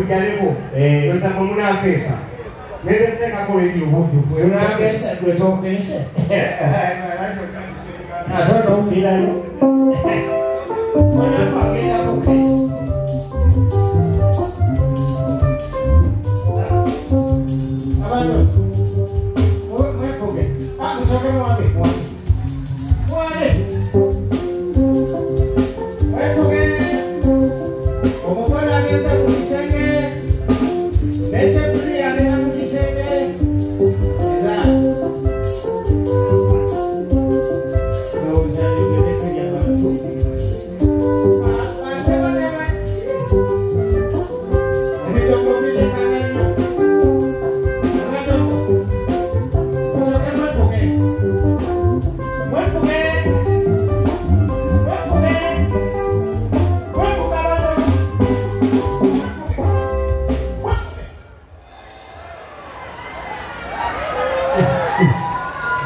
kujaleko. Wesa mumuna pesa. Nere teka kole di ubudu. Una pesa kweto pesa. Aso no fila yo. Mana fakela poke. Abando. Me foke. Ah, so que no habe. Muade. Me foke. Como para que esta pulisenge. Ese pulia de la pulisenge.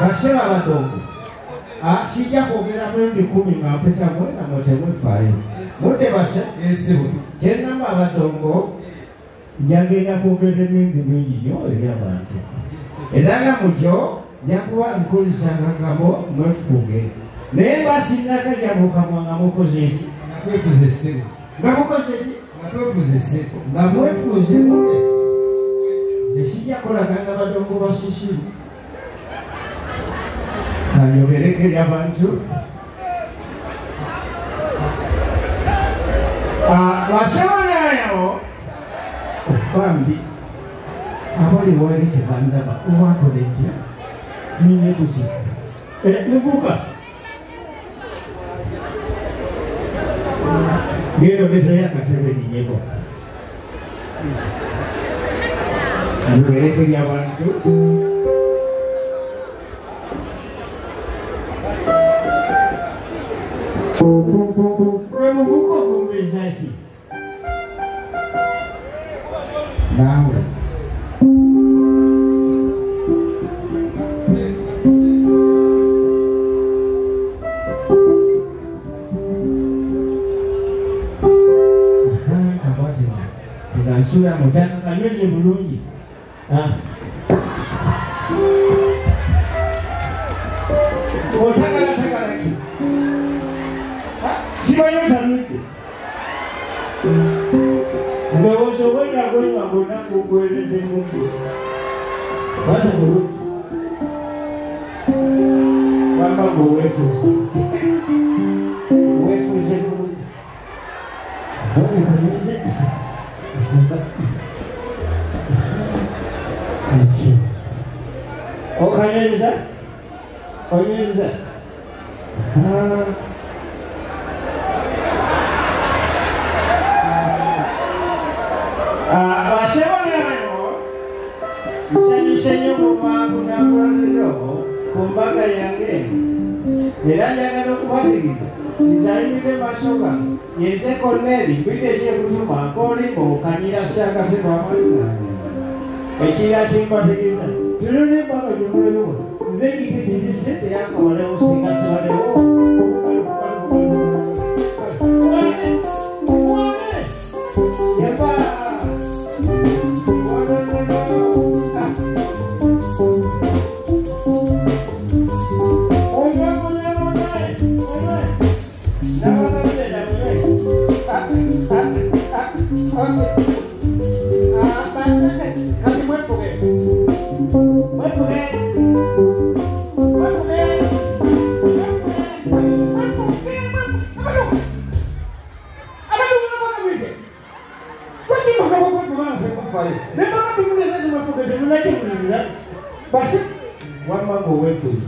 Basera badongo. Sijja kwogera mwembi 10 nga mpeta mwena temufaayo. Mudde basa kyenamba abadongo njagenda kwogera emindi mingi nnyo eri abantu. Era nga mutyo njakuba nkozesa akagabo mwefuge. Naye basinaka jamukamwa nga mukozesi. Nga mukozesi. Nga mwefuze mudde. Sijja kolaganga badongo basisiru. Kanyogerekere abantu basabalayo bambi abali wali tebandaba owakola etya nine kuzika muvuka gerogezayo akatebe ninyeko kanyogerekere abantu Remuvuko vumbezasi. Nawe. Kabati. Tunansura mutaka kanyoje bulungi. Otaka ki. Sibayo tanwide. Ndowooza obwenda gwenywa bwonna gugweredde mungu. Bata bulungi. Wamba gweweefuuza. Weefuuze bulungi. Okunyize. Ati. Okanyiriza? Onyiriza? Nsanyusenyo mumangu nakulolero ku mbaga yange era njagala okubatiriza nzayimire maaso gange yeze Corneli mbiteje kutuma kolimbo kanyira syakase kwamangange ekira kimbategeza tulole mbaga gyemulebo nze kitisizi sente yakawalewo singa sibalewo Basi wama go wefuzi